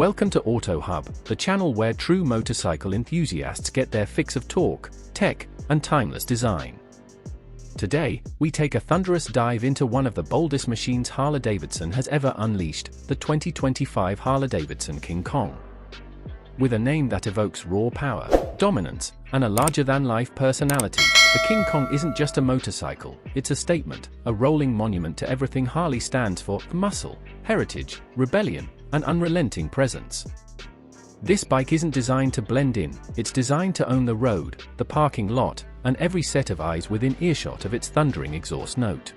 Welcome to Auto Hub, the channel where true motorcycle enthusiasts get their fix of torque, tech, and timeless design. Today, we take a thunderous dive into one of the boldest machines Harley-Davidson has ever unleashed, the 2025 Harley-Davidson King Kong. With a name that evokes raw power, dominance, and a larger-than-life personality, the King Kong isn't just a motorcycle, it's a statement, a rolling monument to everything Harley stands for: muscle, heritage, rebellion, and unrelenting presence. This bike isn't designed to blend in, it's designed to own the road, the parking lot, and every set of eyes within earshot of its thundering exhaust note.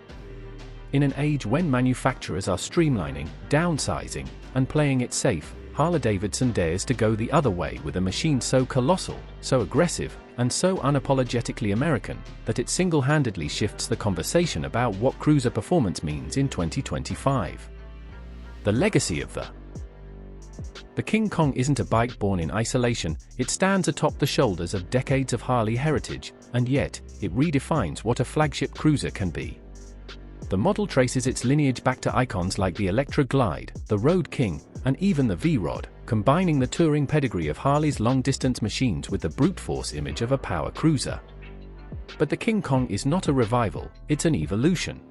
In an age when manufacturers are streamlining, downsizing, and playing it safe, Harley-Davidson dares to go the other way with a machine so colossal, so aggressive, and so unapologetically American, that it single-handedly shifts the conversation about what cruiser performance means in 2025. The legacy of the King Kong isn't a bike born in isolation, it stands atop the shoulders of decades of Harley heritage, and yet, it redefines what a flagship cruiser can be. The model traces its lineage back to icons like the Electra Glide, the Road King, and even the V-Rod, combining the touring pedigree of Harley's long-distance machines with the brute force image of a power cruiser. But the King Kong is not a revival, it's an evolution.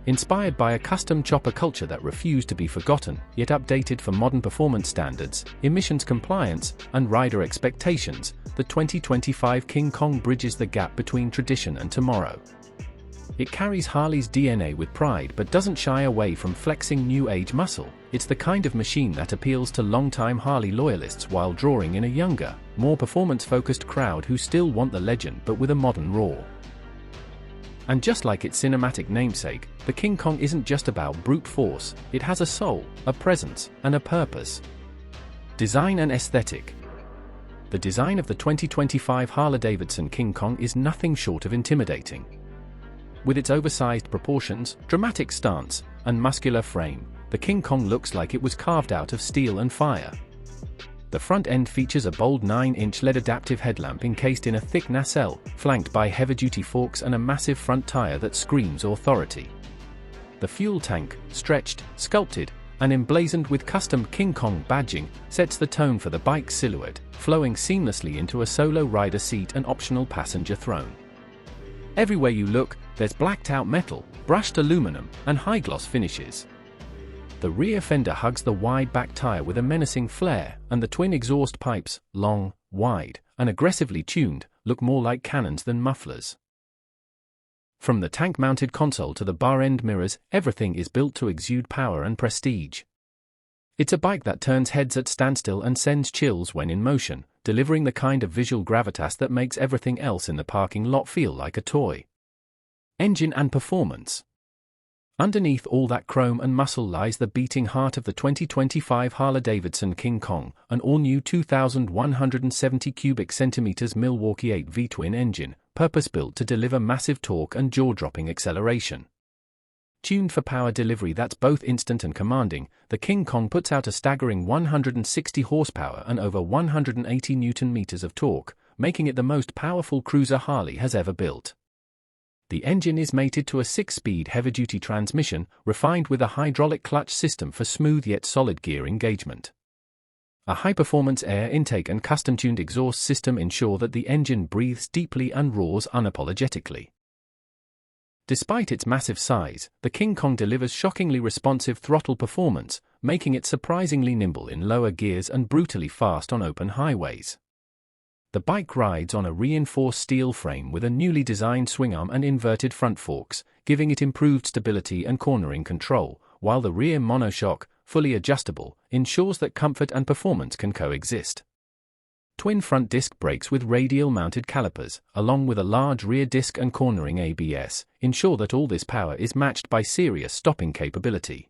Inspired by a custom chopper culture that refused to be forgotten, yet updated for modern performance standards, emissions compliance, and rider expectations, the 2025 King Kong bridges the gap between tradition and tomorrow. It carries Harley's DNA with pride but doesn't shy away from flexing new-age muscle. It's the kind of machine that appeals to longtime Harley loyalists while drawing in a younger, more performance-focused crowd who still want the legend but with a modern roar. And just like its cinematic namesake, the King Kong isn't just about brute force, it has a soul, a presence, and a purpose. Design and aesthetic. The design of the 2025 Harley-Davidson King Kong is nothing short of intimidating. With its oversized proportions, dramatic stance, and muscular frame, the King Kong looks like it was carved out of steel and fire. The front end features a bold 9-inch LED adaptive headlamp encased in a thick nacelle, flanked by heavy-duty forks and a massive front tire that screams authority. The fuel tank, stretched, sculpted, and emblazoned with custom King Kong badging, sets the tone for the bike's silhouette, flowing seamlessly into a solo rider seat and optional passenger throne. Everywhere you look, there's blacked-out metal, brushed aluminum, and high-gloss finishes. The rear fender hugs the wide back tire with a menacing flair, and the twin exhaust pipes, long, wide, and aggressively tuned, look more like cannons than mufflers. From the tank-mounted console to the bar-end mirrors, everything is built to exude power and prestige. It's a bike that turns heads at standstill and sends chills when in motion, delivering the kind of visual gravitas that makes everything else in the parking lot feel like a toy. Engine and performance. Underneath all that chrome and muscle lies the beating heart of the 2025 Harley-Davidson King Kong, an all-new 2,170 cubic centimeters Milwaukee 8 V-twin engine, purpose-built to deliver massive torque and jaw-dropping acceleration. Tuned for power delivery that's both instant and commanding, the King Kong puts out a staggering 160 horsepower and over 180 Newton-meters of torque, making it the most powerful cruiser Harley has ever built. The engine is mated to a 6-speed heavy-duty transmission, refined with a hydraulic clutch system for smooth yet solid gear engagement. A high-performance air intake and custom-tuned exhaust system ensure that the engine breathes deeply and roars unapologetically. Despite its massive size, the King Kong delivers shockingly responsive throttle performance, making it surprisingly nimble in lower gears and brutally fast on open highways. The bike rides on a reinforced steel frame with a newly designed swing arm and inverted front forks, giving it improved stability and cornering control, while the rear monoshock, fully adjustable, ensures that comfort and performance can coexist. Twin front disc brakes with radial-mounted calipers, along with a large rear disc and cornering ABS, ensure that all this power is matched by serious stopping capability.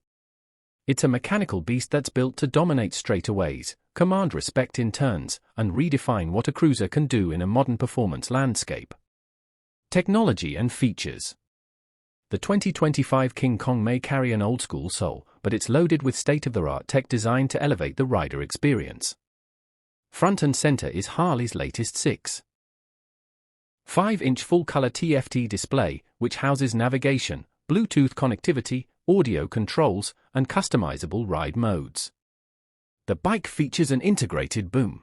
It's a mechanical beast that's built to dominate straightaways, command respect in turns, and redefine what a cruiser can do in a modern performance landscape. Technology and features. The 2025 King Kong may carry an old-school soul, but it's loaded with state-of-the-art tech designed to elevate the rider experience. Front and center is Harley's latest 6.5-inch full-color TFT display, which houses navigation, Bluetooth connectivity, audio controls, and customizable ride modes. The bike features an integrated boom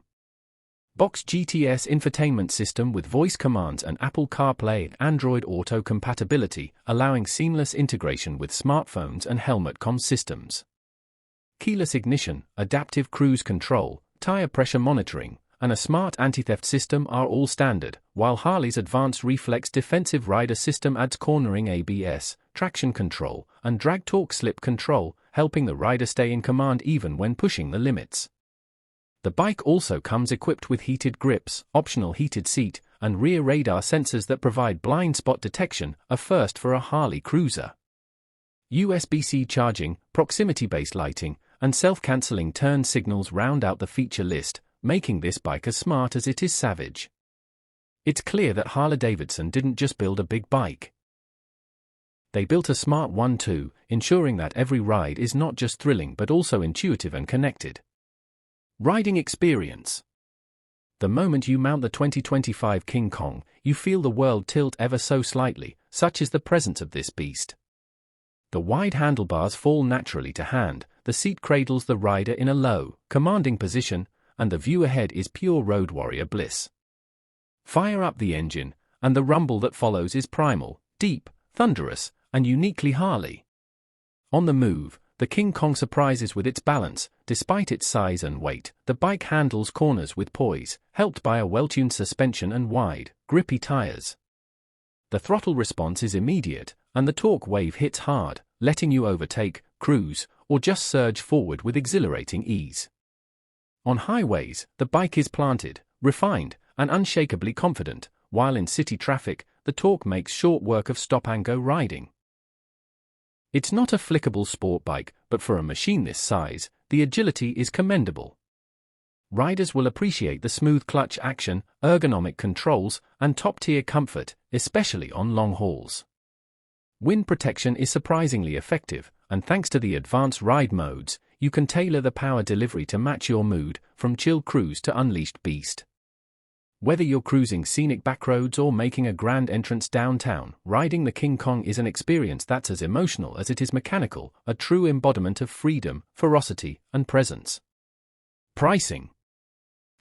box GTS infotainment system with voice commands and Apple CarPlay and Android Auto compatibility, allowing seamless integration with smartphones and helmet comm systems. Keyless ignition, adaptive cruise control, tire pressure monitoring, and a smart anti-theft system are all standard, while Harley's advanced reflex defensive rider system adds cornering ABS, traction control, and drag torque slip control, helping the rider stay in command even when pushing the limits. The bike also comes equipped with heated grips, optional heated seat, and rear radar sensors that provide blind spot detection, a first for a Harley cruiser. USB-C charging, proximity-based lighting, and self-canceling turn signals round out the feature list, making this bike as smart as it is savage. It's clear that Harley-Davidson didn't just build a big bike. They built a smart one too, ensuring that every ride is not just thrilling but also intuitive and connected. Riding experience. The moment you mount the 2025 King Kong, you feel the world tilt ever so slightly, such is the presence of this beast. The wide handlebars fall naturally to hand, the seat cradles the rider in a low, commanding position, and the view ahead is pure road warrior bliss. Fire up the engine, and the rumble that follows is primal, deep, thunderous, and uniquely Harley. On the move, the King Kong surprises with its balance. Despite its size and weight, the bike handles corners with poise, helped by a well-tuned suspension and wide, grippy tires. The throttle response is immediate, and the torque wave hits hard, letting you overtake, cruise, or just surge forward with exhilarating ease. On highways, the bike is planted, refined, and unshakably confident, while in city traffic, the torque makes short work of stop-and-go riding. It's not a flickable sport bike, but for a machine this size, the agility is commendable. Riders will appreciate the smooth clutch action, ergonomic controls, and top-tier comfort, especially on long hauls. Wind protection is surprisingly effective, and thanks to the advanced ride modes, you can tailor the power delivery to match your mood, from chill cruise to unleashed beast. Whether you're cruising scenic backroads or making a grand entrance downtown, riding the King Kong is an experience that's as emotional as it is mechanical, a true embodiment of freedom, ferocity, and presence. Pricing.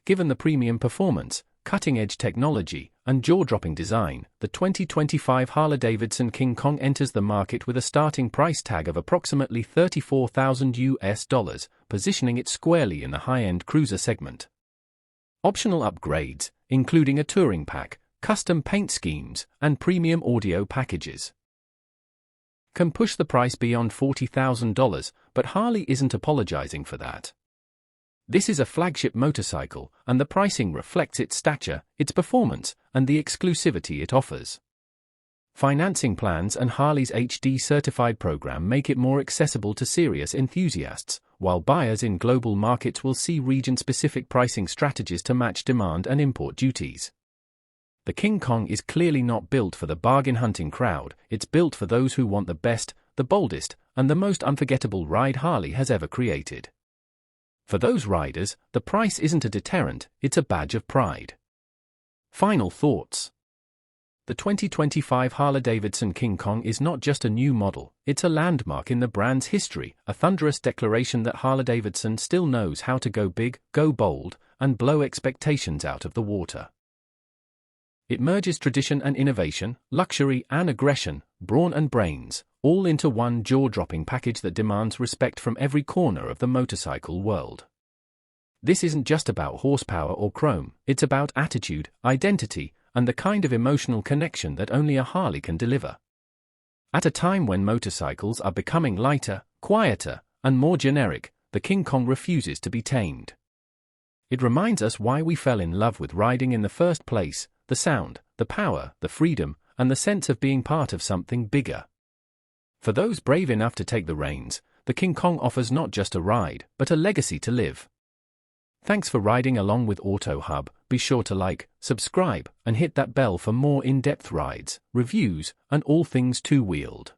Given the premium performance, cutting-edge technology, and jaw-dropping design, the 2025 Harley-Davidson King Kong enters the market with a starting price tag of approximately $34,000, positioning it squarely in the high-end cruiser segment. Optional upgrades, including a touring pack, custom paint schemes, and premium audio packages, can push the price beyond $40,000, but Harley isn't apologizing for that. This is a flagship motorcycle, and the pricing reflects its stature, its performance, and the exclusivity it offers. Financing plans and Harley's HD certified program make it more accessible to serious enthusiasts, while buyers in global markets will see region-specific pricing strategies to match demand and import duties. The King Kong is clearly not built for the bargain-hunting crowd, it's built for those who want the best, the boldest, and the most unforgettable ride Harley has ever created. For those riders, the price isn't a deterrent, it's a badge of pride. Final thoughts. The 2025 Harley-Davidson King Kong is not just a new model, it's a landmark in the brand's history, a thunderous declaration that Harley-Davidson still knows how to go big, go bold, and blow expectations out of the water. It merges tradition and innovation, luxury and aggression, brawn and brains, all into one jaw-dropping package that demands respect from every corner of the motorcycle world. This isn't just about horsepower or chrome, it's about attitude, identity, and the kind of emotional connection that only a Harley can deliver. At a time when motorcycles are becoming lighter, quieter, and more generic, the King Kong refuses to be tamed. It reminds us why we fell in love with riding in the first place: the sound, the power, the freedom, and the sense of being part of something bigger. For those brave enough to take the reins, the King Kong offers not just a ride, but a legacy to live. Thanks for riding along with Auto Hub. Be sure to like, subscribe, and hit that bell for more in-depth rides, reviews, and all things two-wheeled.